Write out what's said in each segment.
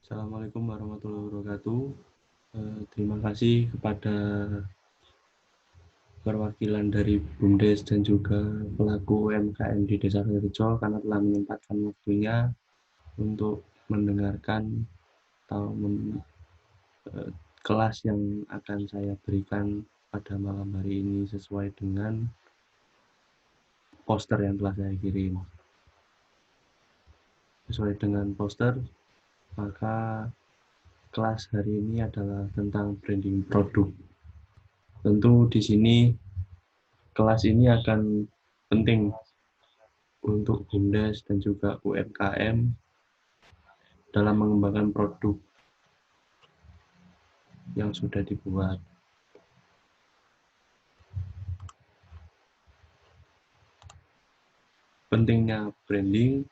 Assalamualaikum warahmatullahi wabarakatuh. Terima kasih kepada perwakilan dari BUMDes dan juga pelaku UMKM di Desa Rejo karena telah menyempatkan waktunya untuk mendengarkan atau kelas yang akan saya berikan pada malam hari ini sesuai dengan poster yang telah saya kirim. Sesuai dengan poster, maka kelas hari ini adalah tentang branding produk. Tentu di sini kelas ini akan penting untuk BUMDes dan juga UMKM dalam mengembangkan produk yang sudah dibuat. Pentingnya branding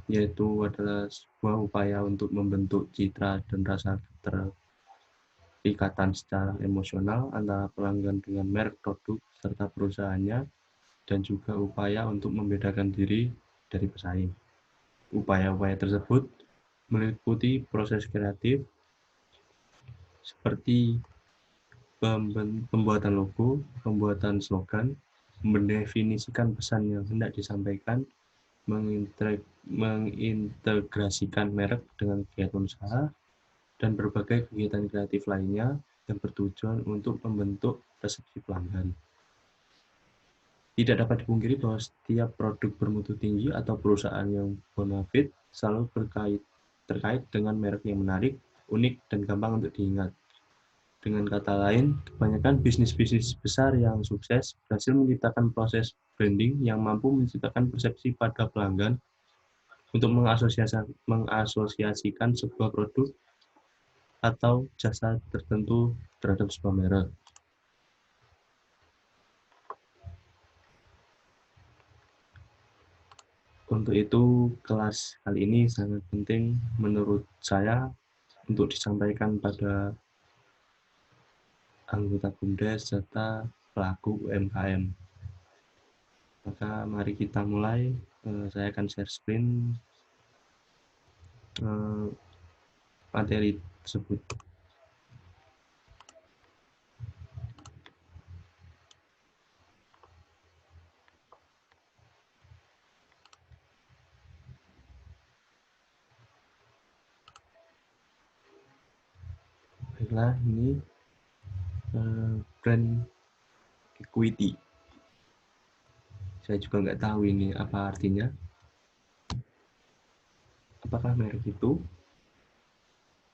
yaitu adalah sebuah upaya untuk membentuk citra dan rasa keterikatan secara emosional antara pelanggan dengan merek produk serta perusahaannya, dan juga upaya untuk membedakan diri dari pesaing. Upaya-upaya tersebut meliputi proses kreatif seperti pembuatan logo, pembuatan slogan, mendefinisikan pesan yang hendak disampaikan, mengintegrasikan merek dengan kegiatan usaha, dan berbagai kegiatan kreatif lainnya yang bertujuan untuk membentuk persepsi pelanggan. Tidak dapat dipungkiri bahwa setiap produk bermutu tinggi atau perusahaan yang bonafit selalu terkait dengan merek yang menarik, unik, dan gampang untuk diingat. Dengan kata lain, kebanyakan bisnis-bisnis besar yang sukses berhasil menciptakan proses branding yang mampu menciptakan persepsi pada pelanggan untuk mengasosiasikan sebuah produk atau jasa tertentu terhadap sebuah merek. Untuk itu, kelas kali ini sangat penting menurut saya untuk disampaikan pada anggota BUMDes serta pelaku UMKM. Maka mari kita mulai. Saya akan share screen materi tersebut. Baiklah, ini brand equity. Saya juga nggak tahu ini apa artinya. Apakah merek itu?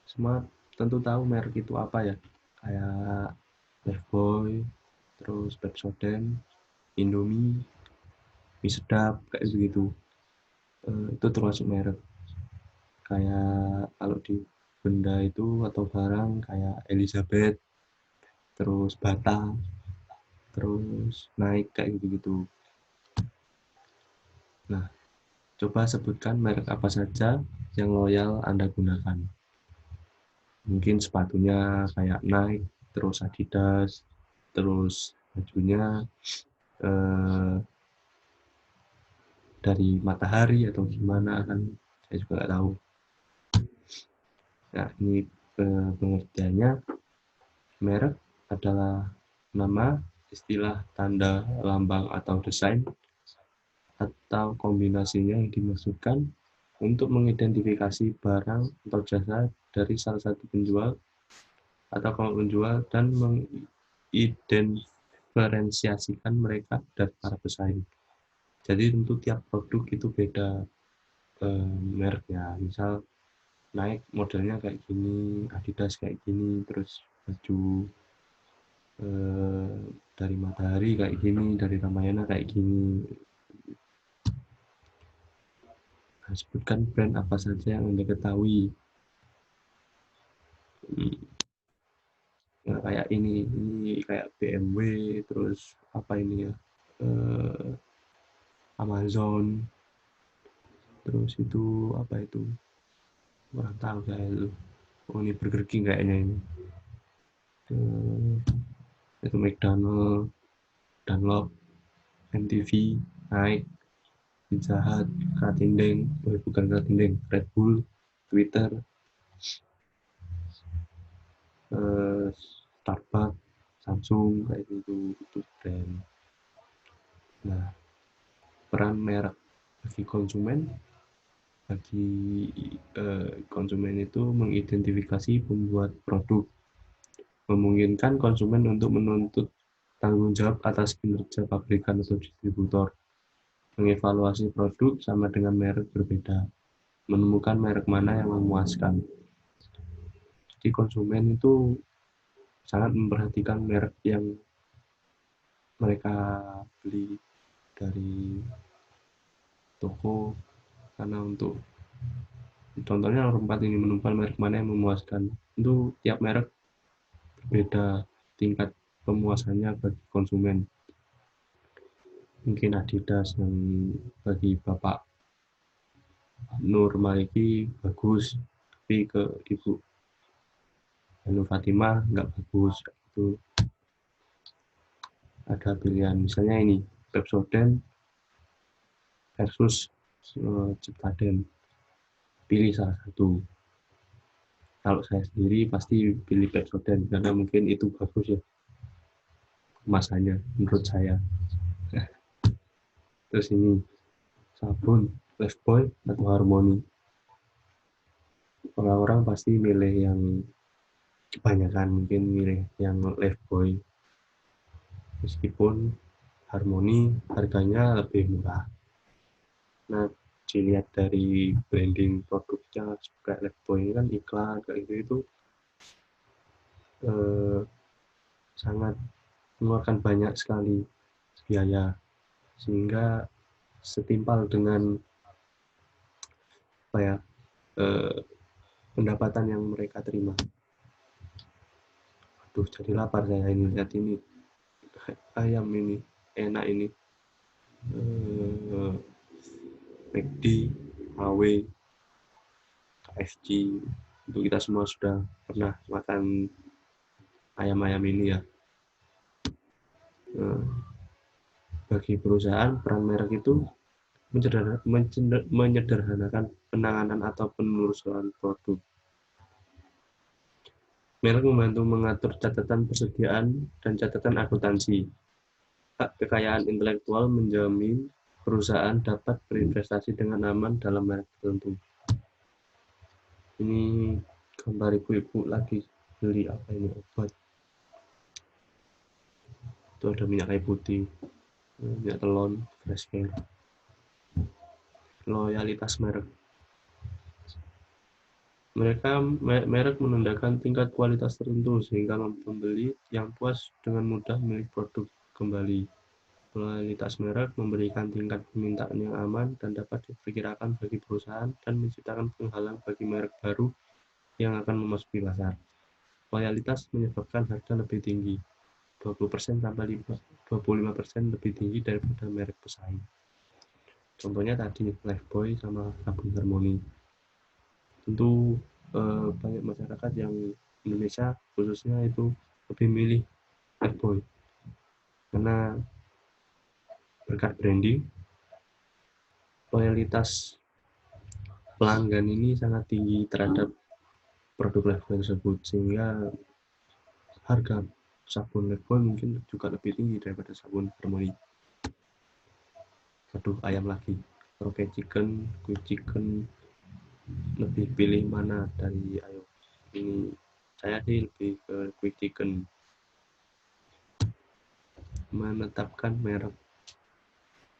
Semua tentu tahu merek itu apa ya. Kayak Lifebuoy, terus Pepsodent, Indomie, mie sedap, kayak begitu. Itu termasuk merek. Kayak kalau di benda itu atau barang kayak Elizabeth, terus Bata, terus Nike, kayak gitu-gitu. Nah, coba sebutkan merek apa saja yang loyal Anda gunakan. Mungkin sepatunya kayak Nike, terus Adidas, terus bajunya dari Matahari atau gimana, kan saya juga nggak tahu. Nah, ini pengertiannya. Merek adalah nama, istilah, tanda, lambang, atau desain atau kombinasinya yang dimaksudkan untuk mengidentifikasi barang atau jasa dari salah satu penjual atau kelompok penjual dan mengidentifikasikan mereka dari para pesaing. Jadi tentu tiap produk itu beda mereknya. Misal Nike modelnya kayak gini, Adidas kayak gini, terus baju dari Matahari kayak gini, dari Ramayana kayak gini. Nah, sebutkan brand apa saja yang Anda ketahui. Nah, kayak ini kayak BMW, terus apa ini ya, Amazon, terus itu apa itu, Kurang tahu saya itu. Oh, ini Burger King kayaknya ini. Itu McDonald, Dunlop, MTV, Nike, Pizza Hut, Katindeng, bukan Katindeng, Red Bull, Twitter, Starbucks, Samsung, kayak gitu, itu brand. Nah, peran merek bagi konsumen, itu mengidentifikasi pembuat produk, memungkinkan konsumen untuk menuntut tanggung jawab atas kinerja pabrikan atau distributor, mengevaluasi produk sama dengan merek berbeda, menemukan merek mana yang memuaskan. Jadi konsumen itu sangat memperhatikan merek yang mereka beli dari toko, karena untuk contohnya nomor 4 ini, menemukan merek mana yang memuaskan. Itu tiap merek berbeda tingkat pemuasannya bagi konsumen. Mungkin Adidas yang bagi Bapak Nur Maliki bagus, tapi ke Ibu Hanu Fatimah nggak bagus. Itu ada pilihan, misalnya ini Pepsodent versus Ciptaden, pilih salah satu. Kalau saya sendiri pasti pilih Pepsodent karena mungkin itu bagus ya kemasannya menurut saya. Terus ini sabun Lifebuoy atau Harmony. Orang-orang pasti milih yang, kebanyakan mungkin milih yang Lifebuoy, meskipun Harmony harganya lebih murah. Nah, dilihat dari branding produknya, kayak Lifebuoy ini kan iklan kayak itu sangat mengeluarkan banyak sekali biaya, sehingga setimpal dengan apa ya, pendapatan yang mereka terima. Aduh, jadi lapar saya ini lihat ini ayam ini enak ini, McD, HW, KFC, untuk kita semua sudah pernah makan ayam-ayam ini ya. Bagi perusahaan, peran merek itu menyederhanakan penanganan atau penelusuran produk. Merek membantu mengatur catatan persediaan dan catatan akuntansi. Hak kekayaan intelektual menjamin perusahaan dapat berinvestasi dengan aman dalam merek tertentu. Ini gambar ibu-ibu lagi beli apa ini, obat. Itu ada minyak kayu putih, minyak telon, fresh care. Loyalitas merek. Merek menandakan tingkat kualitas tertentu sehingga pembeli yang puas dengan mudah memilih produk kembali. Loyalitas merek memberikan tingkat permintaan yang aman dan dapat diperkirakan bagi perusahaan dan menciptakan penghalang bagi merek baru yang akan memasuki pasar. Loyalitas menyebabkan harga lebih tinggi, 20% sampai 25% lebih tinggi daripada merek pesaing. Contohnya tadi Lifebuoy sama sabun Harmony. Tentu banyak masyarakat yang Indonesia khususnya itu lebih milih Lifebuoy karena berkat branding, loyalitas pelanggan ini sangat tinggi terhadap produk Lifebuoy tersebut, sehingga harga sabun Lifebuoy mungkin juga lebih tinggi daripada sabun Harmony. Aduh, ayam lagi. Rocket chicken, quick chicken, lebih pilih mana dari ayo? Ini saya sih lebih ke quick chicken. Menetapkan merek.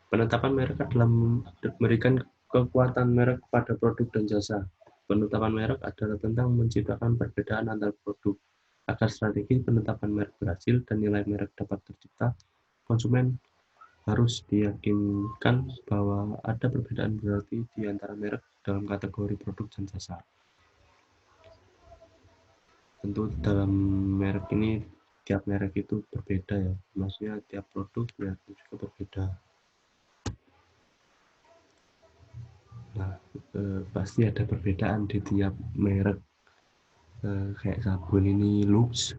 Penetapan merek adalah memberikan kekuatan merek pada produk dan jasa. Penetapan merek adalah tentang menciptakan perbedaan antar produk. Agar strategi penetapan merek berhasil dan nilai merek dapat tercipta, konsumen harus diyakinkan bahwa ada perbedaan berarti di antara merek dalam kategori produk dan jasa. Tentu dalam merek ini, tiap merek itu berbeda ya, maksudnya tiap produk juga berbeda. Nah, pasti ada perbedaan di tiap merek. Kayak sabun ini Lux,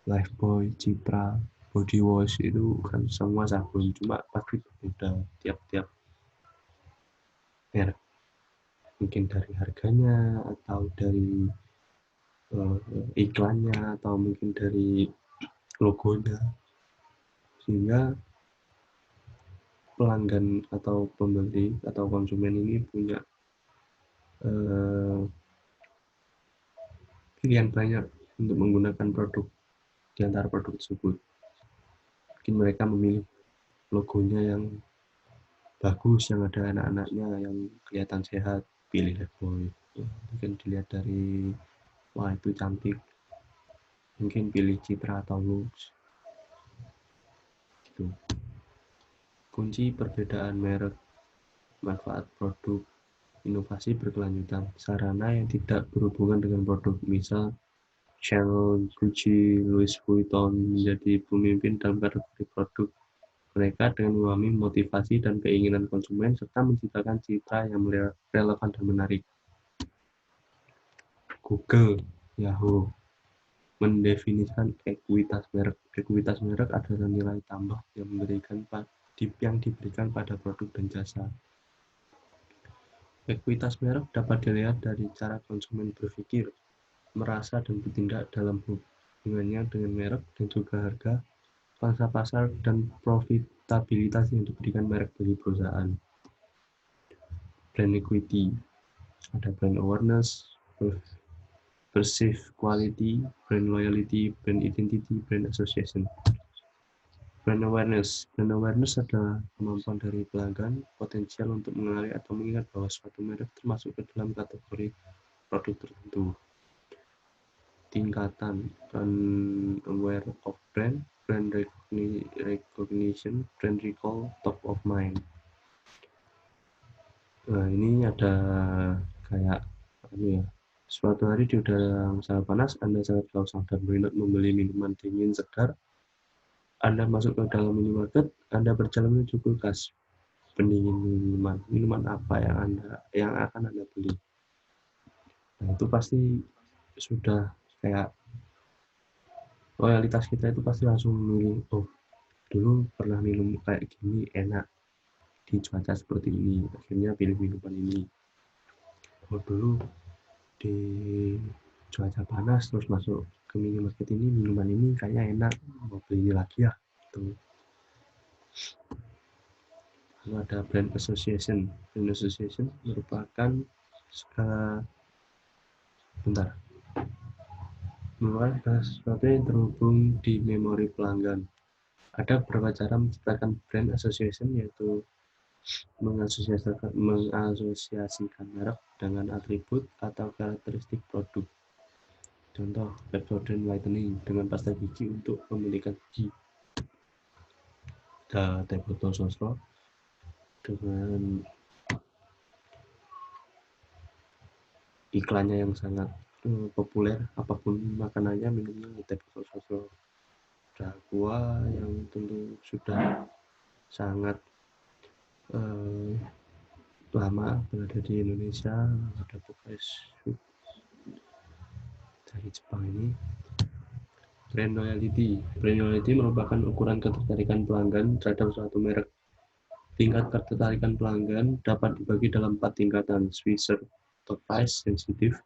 Lifebuoy, Citra, Body Wash itu kan semua sabun, cuma pasti berbeda tiap-tiap merek. Mungkin dari harganya, atau dari iklannya, atau mungkin dari logonya, sehingga pelanggan atau pembeli atau konsumen ini punya pilihan banyak untuk menggunakan produk di antara produk tersebut. Mungkin mereka memilih logonya yang bagus, yang ada anak-anaknya, yang kelihatan sehat, pilih Lifebuoy. Mungkin dilihat dari wah itu cantik, mungkin pilih Citra atau Lux. Gitu. Kunci perbedaan merek, manfaat produk, inovasi berkelanjutan, sarana yang tidak berhubungan dengan produk, misal Chanel, Gucci, Louis Vuitton menjadi pemimpin dalam kategori produk mereka dengan memahami motivasi dan keinginan konsumen serta menciptakan citra yang relevan dan menarik. Google, Yahoo mendefinisikan ekuitas merek. Ekuitas merek adalah nilai tambah yang diberikan pada produk dan jasa. Ekuitas merek dapat dilihat dari cara konsumen berpikir, merasa dan bertindak dalam hubungannya dengan merek, dan juga harga, pangsa pasar, dan profitabilitas yang diberikan merek bagi perusahaan. Brand equity, ada brand awareness, perceived quality, brand loyalty, brand identity, brand association. Brand awareness adalah kemampuan dari pelanggan potensial untuk mengenali atau mengingat bahwa suatu merek termasuk ke dalam kategori produk tertentu. Tingkatan unaware of brand recognition, brand recall, top of mind. Nah, ini ada kayak suatu hari di udara yang sangat panas, Anda sangat kelaparan dan berminat membeli minuman dingin segar. Anda masuk ke dalam minimarket, Anda berjalan menuju kulkas pendingin minuman. Minuman apa yang akan Anda beli? Nah, itu pasti sudah kayak loyalitas kita itu pasti langsung memilih, oh dulu pernah minum kayak gini, enak di cuaca seperti ini, akhirnya pilih minuman ini. Oh dulu di cuaca panas terus masuk ke minimarket ini, minuman ini kayaknya enak, mau beli ini lagi ya. Tuh. Lalu ada brand association. Brand association merupakan merupakan sesuatu yang terhubung di memori pelanggan. Ada beberapa cara menciptakan brand association, yaitu mengasosiasikan merek dengan atribut atau karakteristik produk. Contoh, Pepsodent Whitening dengan pasta gigi untuk memulihkan gigi. Ada teh botol sosro dengan iklannya yang sangat populer, apapun makanannya, minumnya teh botol sosro. Ada Aqua yang tentu sudah sangat lama berada di Indonesia. Ada Pocari dari Jepang ini. Brand loyalty merupakan ukuran ketertarikan pelanggan terhadap suatu merek. Tingkat ketertarikan pelanggan dapat dibagi dalam 4 tingkatan: Swisher, top price, sensitive,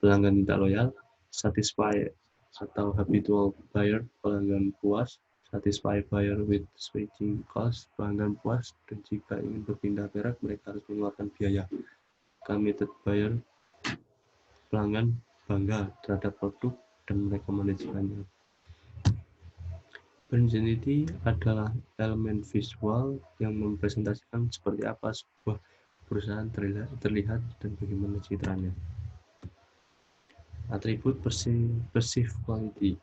pelanggan tidak loyal, satisfied atau habitual buyer, pelanggan puas, satisfied buyer with switching cost, pelanggan puas dan jika ingin berpindah merek mereka harus mengeluarkan biaya, committed buyer, pelanggan bangga terhadap produk dan merekomendasikannya. Brand identity adalah elemen visual yang mempresentasikan seperti apa sebuah perusahaan terlihat dan bagaimana citranya. Atribut perceived quality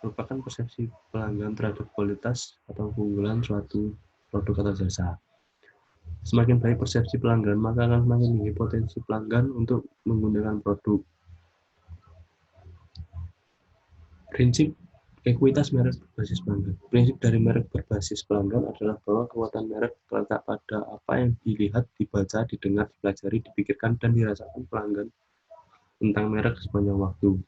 merupakan persepsi pelanggan terhadap kualitas atau keunggulan suatu produk atau jasa. Semakin baik persepsi pelanggan, maka akan semakin tinggi potensi pelanggan untuk menggunakan produk. Prinsip Ekuitas merek berbasis pelanggan. Prinsip dari merek berbasis pelanggan adalah bahwa kekuatan merek terletak pada apa yang dilihat, dibaca, didengar, dipelajari, dipikirkan, dan dirasakan pelanggan tentang merek sepanjang waktu.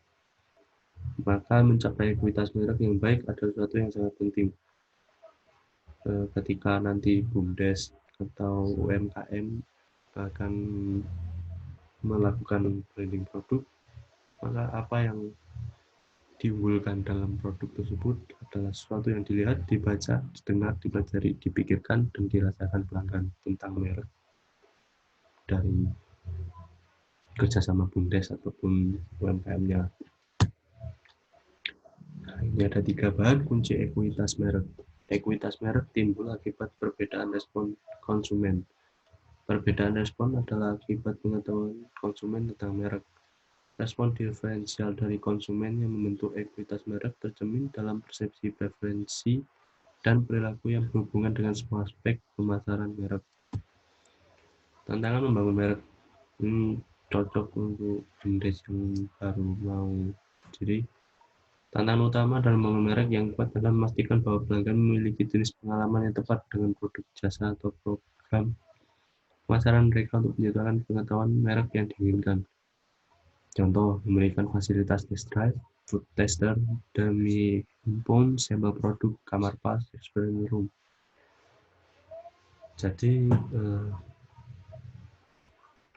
Maka mencapai ekuitas merek yang baik adalah sesuatu yang sangat penting. Ketika nanti BUMDes atau UMKM akan melakukan branding produk, maka apa yang diunggulkan dalam produk tersebut adalah sesuatu yang dilihat, dibaca, didengar, dipelajari, dipikirkan, dan dirasakan pelanggan tentang merek dari kerjasama BUMDes ataupun UMKM-nya. Nah, ini ada 3 bahan kunci ekuitas merek. Ekuitas merek timbul akibat perbedaan respon konsumen. Perbedaan respon adalah akibat pengetahuan konsumen tentang merek. Respon diferensial dari konsumen yang membentuk ekuitas merek tercermin dalam persepsi, preferensi, dan perilaku yang berhubungan dengan semua aspek pemasaran merek. Tantangan membangun merek ini cocok untuk BUMDes yang baru mau. Jadi, tantangan utama dalam membangun merek yang kuat adalah memastikan bahwa pelanggan memiliki jenis pengalaman yang tepat dengan produk, jasa, atau program pemasaran mereka untuk menciptakan pengetahuan merek yang diinginkan. Contoh, memberikan fasilitas test drive, food tester, demi handphone, sampel produk, kamar pas, experience room. Jadi,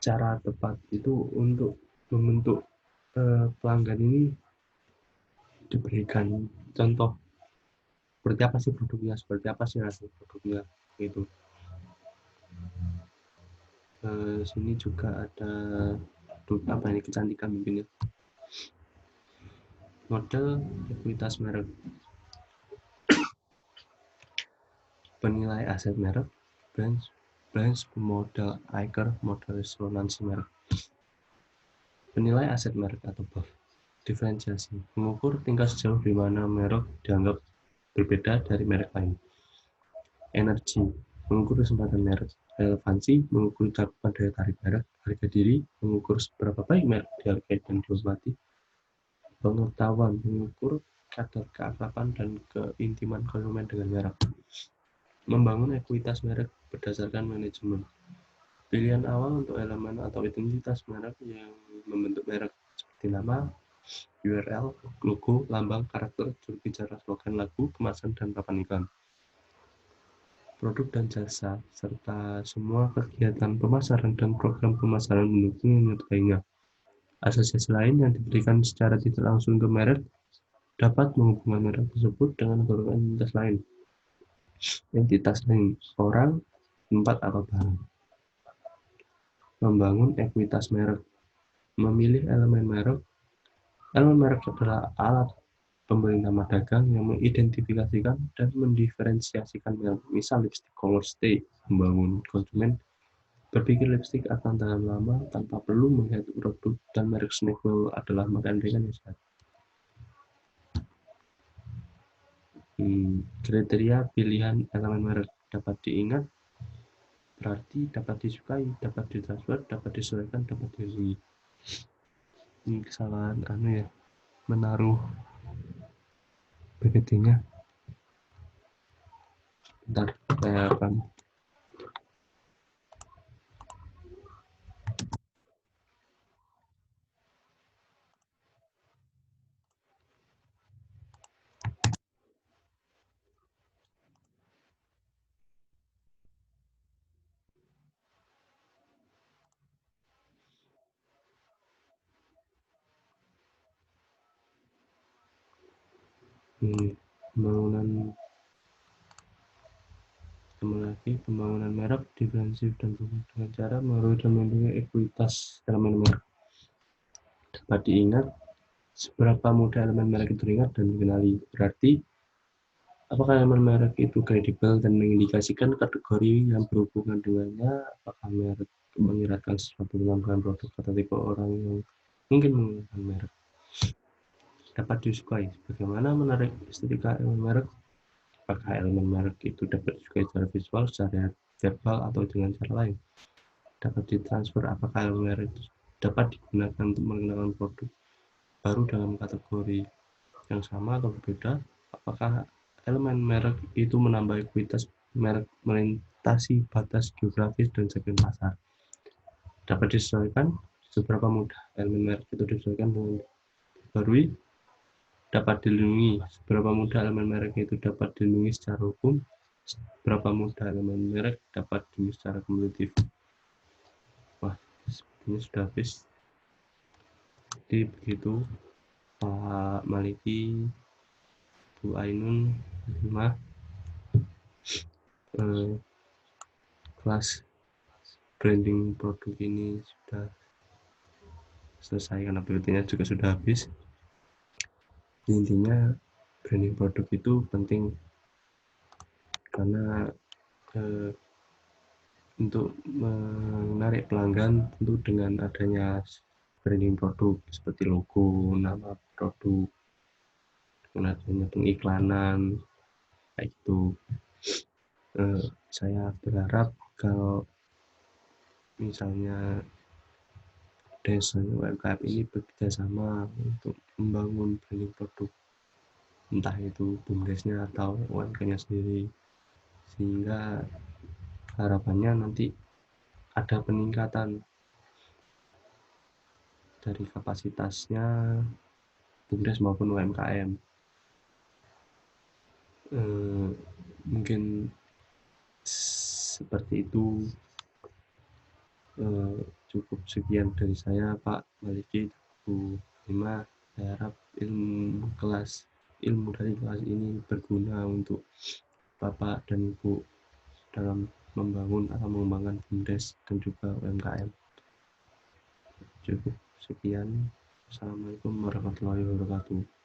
cara tepat itu untuk membentuk pelanggan ini diberikan contoh seperti apa sih produknya, seperti apa sih hasil produknya gitu. Sini juga ada apa ini, kecantikan mungkin ya. Model ekuitas merek. Penilai aset merek, branch model Eicher, model resonansi merek. Penilai aset merek atau BAF. Diferensiasi, mengukur tingkat sejauh di mana merek dianggap berbeda dari merek lain. Energi, mengukur kesempatan merek. Relevansi, mengukur cakupan daya tarik merek. Harga diri, mengukur seberapa baik merek dihargai dan dihormati. Pengetahuan, mengukur kadar keakraban dan keintiman konsumen dengan merek. Membangun ekuitas merek berdasarkan manajemen. Pilihan awal untuk elemen atau identitas merek yang membentuk merek seperti nama, URL, logo, lambang, karakter, juru bicara, slogan, lagu, kemasan, dan papan iklan. Produk dan jasa, serta semua kegiatan pemasaran dan program pemasaran mendukung yang menyertainya. Asosiasi lain yang diberikan secara tidak langsung ke merek dapat menghubungkan merek tersebut dengan golongan entitas lain. Entitas lain, orang, tempat, atau barang. Membangun ekuitas merek. Memilih elemen merek. Elemen merek adalah alat pemberi nama dagang yang mengidentifikasikan dan mendiferensiasikan merek. Misal lipstick color stay, membangun konsumen berpikir lipstick akan tahan lama tanpa perlu melihat produk, dan merek Snapple adalah makan ringan yang sehat. Kriteria pilihan elemen merek dapat diingat, berarti dapat disukai, dapat ditransfer, dapat disesuaikan, dapat dihubungi. Ini kesalahan ya, menaruh PPT-nya. Bentar, saya akan pembangunan merek diferensif dan berhubung dengan cara menurut dan melindungi ekuitas elemen merek. Dapat diingat seberapa mudah elemen merek itu diingat dan dikenali. Berarti apakah elemen merek itu kredibel dan mengindikasikan kategori yang berhubungan dengannya, apakah merek mengiratkan sesuatu tentang produk atau tipe orang yang mungkin menggunakan merek. Dapat disukai. Bagaimana menarik estetika elemen merek? Apakah elemen merek itu dapat disukai secara visual, secara verbal, atau dengan cara lain? Dapat ditransfer. Apakah elemen merek itu dapat digunakan untuk mengenalkan produk baru dalam kategori yang sama atau berbeda? apakah elemen merek itu menambah ekuitas merek melintasi batas geografis dan segmen pasar? Dapat disesuaikan seberapa mudah elemen merek itu disesuaikan dengan diperbarui. Dapat dilindungi seberapa mudah elemen merek itu dapat dilindungi secara hukum. Seberapa mudah elemen merek dapat dilindungi secara kumulatif. Wah, sepertinya sudah habis. Jadi begitu Pak Maliki, Bu Ainun, Himah, kelas branding produk ini sudah selesai karena PPT-nya juga sudah habis. Intinya branding produk itu penting karena untuk menarik pelanggan tentu dengan adanya branding produk seperti logo, nama produk, dengan adanya pengiklanan kayak gitu. Saya berharap kalau misalnya desa UMKM ini bekerjasama untuk membangun branding produk, entah itu BUMDesnya atau UMKM-nya sendiri, sehingga harapannya nanti ada peningkatan dari kapasitasnya BUMDes maupun UMKM. Mungkin seperti itu. Cukup sekian dari saya, Pak Maliki, Bu Hima. Saya harap ilmu dari kelas ini berguna untuk Bapak dan Ibu dalam membangun atau mengembangkan BUMDes dan juga UMKM. Cukup sekian. Assalamualaikum warahmatullahi wabarakatuh.